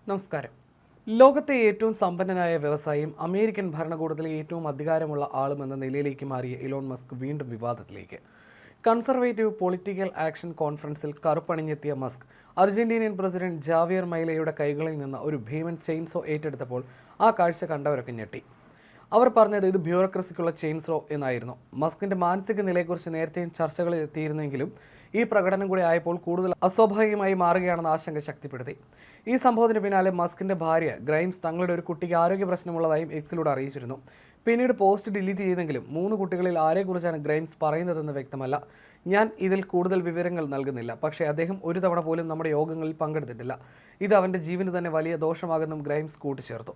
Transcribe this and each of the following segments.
നമസ്കാരം. ലോകത്തെ ഏറ്റവും സമ്പന്നനായ വ്യവസായിയും അമേരിക്കൻ ഭരണകൂടത്തിലെ ഏറ്റവും അധികാരമുള്ള ആളും എന്ന നിലയിലേക്ക് മാറിയ ഇലോൺ മസ്ക് വീണ്ടും വിവാദത്തിലേക്ക്. കൺസർവേറ്റീവ് പൊളിറ്റിക്കൽ ആക്ഷൻ കോൺഫറൻസിൽ കറുപ്പണിഞ്ഞെത്തിയ മസ്ക് അർജന്റീനിയൻ പ്രസിഡന്റ് ജാവിയർ മൈലയുടെ കൈകളിൽ നിന്ന് ഒരു ഭീമൻ ചെയിൻസോ ഏറ്റെടുത്തപ്പോൾ ആ കാഴ്ച കണ്ടവരൊക്കെ ഞെട്ടി. അവർ പറഞ്ഞത് ഇത് ബ്യൂറോക്രസിക്കുള്ള ചെയിൻസോ എന്നായിരുന്നു. മസ്കിന്റെ മാനസിക നിലയെക്കുറിച്ച് നേരത്തെയും ചർച്ചകളിൽ എത്തിയിരുന്നെങ്കിലും ഈ പ്രകടനം കൂടി ആയപ്പോൾ കൂടുതൽ അസ്വാഭാവികമായി മാറുകയാണെന്ന ആശങ്ക ശക്തിപ്പെടുത്തി. ഈ സംഭവത്തിന് പിന്നാലെ മസ്കിന്റെ ഭാര്യ ഗ്രൈംസ് തങ്ങളുടെ ഒരു കുട്ടിക്ക് ആരോഗ്യ പ്രശ്നമുള്ളതായും എക്സിലൂടെ അറിയിച്ചിരുന്നു. പിന്നീട് പോസ്റ്റ് ഡിലീറ്റ് ചെയ്തെങ്കിലും 3 കുട്ടികളിൽ ആരെക്കുറിച്ചാണ് ഗ്രൈംസ് പറയുന്നതെന്ന് വ്യക്തമല്ല. ഞാൻ ഇതിൽ കൂടുതൽ വിവരങ്ങൾ നൽകുന്നില്ല, പക്ഷേ അദ്ദേഹം ഒരു തവണ പോലും നമ്മുടെ യോഗങ്ങളിൽ പങ്കെടുത്തിട്ടില്ല. ഇത് അവൻ്റെ ജീവന് തന്നെ വലിയ ദോഷമാകുമെന്നും ഗ്രൈംസ് കൂട്ടിച്ചേർത്തു.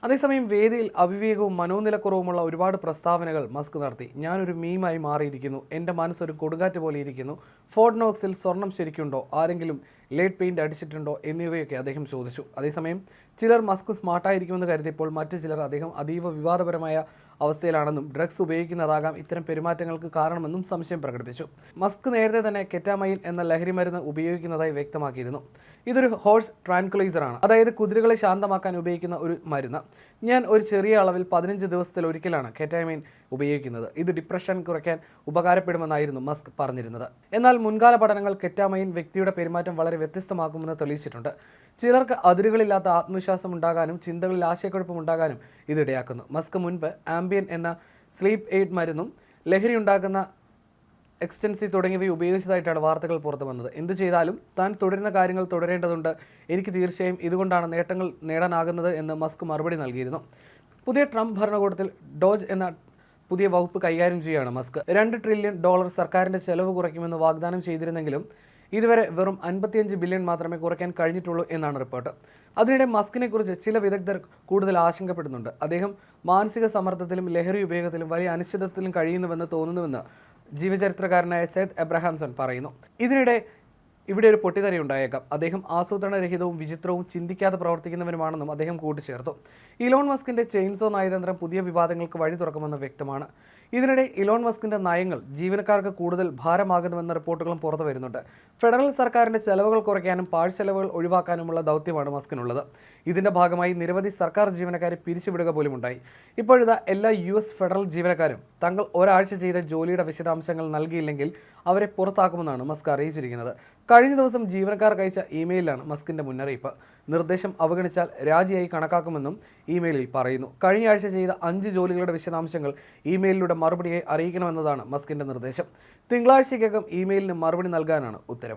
അതേസമയം വേദിയിൽ അവിവേകവും മനോനിലക്കുറവുമുള്ള ഒരുപാട് പ്രസ്താവനകൾ മസ്ക് നടത്തി. ഞാനൊരു മീമായി മാറിയിരിക്കുന്നു, എൻ്റെ മനസ്സൊരു കൊടുങ്കാറ്റ് പോലെ ഇരിക്കുന്നു, ഫോർട്ട് നോക്സിൽ സ്വർണം ശരിക്കുണ്ടോ, ആരെങ്കിലും ലേഡ് പെയിൻറ് അടിച്ചിട്ടുണ്ടോ എന്നിവയൊക്കെ അദ്ദേഹം ചോദിച്ചു. അതേസമയം ചിലർ മസ്ക് സ്മാർട്ടായിരിക്കുമെന്ന് കരുതിയപ്പോൾ മറ്റു ചിലർ അദ്ദേഹം അതീവ വിവാദപരമായ അവസ്ഥയിലാണെന്നും ഡ്രഗ്സ് ഉപയോഗിക്കുന്നതാകാം ഇത്തരം പെരുമാറ്റങ്ങൾക്ക് കാരണമെന്നും സംശയം പ്രകടിപ്പിച്ചു. മസ്ക് നേരത്തെ തന്നെ കെറ്റാമൈൻ എന്ന ലഹരി മരുന്ന് ഉപയോഗിക്കുന്നതായി വ്യക്തമാക്കിയിരുന്നു. ഇതൊരു ഹോഴ്സ് ട്രാൻക്വിലൈസറാണ്, അതായത് കുതിരകളെ ശാന്തമാക്കാൻ ഉപയോഗിക്കുന്ന ഒരു മരുന്ന്. ഞാൻ ഒരു ചെറിയ അളവിൽ 15 ദിവസത്തിൽ ഒരിക്കലാണ് കെറ്റാമൈൻ ഉപയോഗിക്കുന്നത്. ഇത് ഡിപ്രഷൻ കുറയ്ക്കാൻ ഉപകാരപ്പെടുമെന്നായിരുന്നു മസ്ക് പറഞ്ഞിരുന്നത്. എന്നാൽ മുൻകാല പഠനങ്ങൾ കെറ്റാമൈൻ വ്യക്തിയുടെ പെരുമാറ്റം വളരെ വ്യത്യസ്തമാക്കുമെന്ന് തെളിയിച്ചിട്ടുണ്ട്. ചിലർക്ക് അതിരുകളില്ലാത്ത ആത്മവിശ്വാസം ഉണ്ടാകാനും ചിന്തകളിൽ ആശയക്കുഴപ്പം ഉണ്ടാകാനും ഇതിടയാക്കുന്നു. മസ്ക് മുൻപ് ആംബിയൻ എന്ന സ്ലീപ്പ് എയ്ഡ് മരുന്നും ലഹരി ഉണ്ടാക്കുന്ന എക്സ്റ്റൻസി തുടങ്ങിയവ ഉപയോഗിച്ചതായിട്ടാണ് വാർത്തകൾ പുറത്തു വന്നത്. എന്ത് ചെയ്താലും താൻ തുടരുന്ന കാര്യങ്ങൾ തുടരേണ്ടതുണ്ട്, എനിക്ക് തീർച്ചയായും ഇതുകൊണ്ടാണ് നേട്ടങ്ങൾ നേടാനാകുന്നത് എന്ന് മസ്ക് മറുപടി നൽകിയിരുന്നു. പുതിയ ട്രംപ് ഭരണകൂടത്തിൽ ഡോജ് എന്ന പുതിയ വകുപ്പ് കൈകാര്യം ചെയ്യുകയാണ് മസ്ക്. $2 ട്രില്യൺ സർക്കാരിൻ്റെ ചെലവ് കുറയ്ക്കുമെന്ന് വാഗ്ദാനം ചെയ്തിരുന്നെങ്കിലും ഇതുവരെ വെറും 55 ബില്യൺ മാത്രമേ കുറയ്ക്കാൻ കഴിഞ്ഞിട്ടുള്ളൂ എന്നാണ് റിപ്പോർട്ട്. അതിനിടെ മസ്കിനെ കുറിച്ച് ചില വിദഗ്ധർ കൂടുതൽ ആശങ്കപ്പെടുന്നുണ്ട്. അദ്ദേഹം മാനസിക സമ്മർദ്ദത്തിലും ലഹരി ഉപയോഗത്തിലും വലിയ അനിശ്ചിതത്വത്തിലും കഴിയുന്നുവെന്ന് തോന്നുന്നുവെന്ന് ജീവചരിത്രകാരനായ സെത്ത് എബ്രഹാംസൺ പറയുന്നു. ഇതിനിടെ ഇവിടെ ഒരു പൊട്ടിത്തെറി ഉണ്ടായേക്കാം. അദ്ദേഹം ആസൂത്രണരഹിതവും വിചിത്രവും ചിന്തിക്കാതെ പ്രവർത്തിക്കുന്നവനുമാണെന്നും അദ്ദേഹം കൂട്ടിച്ചേർത്തു. ഇലോൺ മസ്കിന്റെ ചെയിൻസോ നയതന്ത്രം പുതിയ വിവാദങ്ങൾക്ക് വഴി തുറക്കുമെന്ന് വ്യക്തമാണ്. ഇതിനിടെ ഇലോൺ മസ്കിന്റെ നയങ്ങൾ ജീവനക്കാർക്ക് കൂടുതൽ ഭാരമാകുന്നുവെന്ന റിപ്പോർട്ടുകളും പുറത്തു വരുന്നുണ്ട്. ഫെഡറൽ സർക്കാരിന്റെ ചെലവുകൾ കുറയ്ക്കാനും പാഴ്ചെലവുകൾ ഒഴിവാക്കാനുമുള്ള ദൗത്യമാണ് മസ്കിനുള്ളത്. ഇതിന്റെ ഭാഗമായി നിരവധി സർക്കാർ ജീവനക്കാരെ പിരിച്ചുവിടുക പോലുമുണ്ടായി. ഇപ്പോഴിതാ എല്ലാ US ഫെഡറൽ ജീവനക്കാരും തങ്ങൾ ഒരാഴ്ച ചെയ്ത ജോലിയുടെ വിശദാംശങ്ങൾ നൽകിയില്ലെങ്കിൽ അവരെ പുറത്താക്കുമെന്നാണ് മസ്ക് അറിയിച്ചിരിക്കുന്നത്. കഴിഞ്ഞ ദിവസം ജീവനക്കാർക്ക് അയച്ച ഇമെയിലാണ് മസ്കിന്റെ മുന്നറിയിപ്പ്. നിർദ്ദേശം അവഗണിച്ചാൽ രാജിയായി കണക്കാക്കുമെന്നും ഇമെയിലിൽ പറയുന്നു. കഴിഞ്ഞ ആഴ്ച ചെയ്ത 5 ജോലികളുടെ വിശദാംശങ്ങൾ ഇമെയിലിലൂടെ മറുപടിയായി അറിയിക്കണമെന്നതാണ് മസ്കിന്റെ നിർദ്ദേശം. തിങ്കളാഴ്ചയ്ക്കകം ഇമെയിലിന് മറുപടി നൽകാനാണ് ഉത്തരവ്.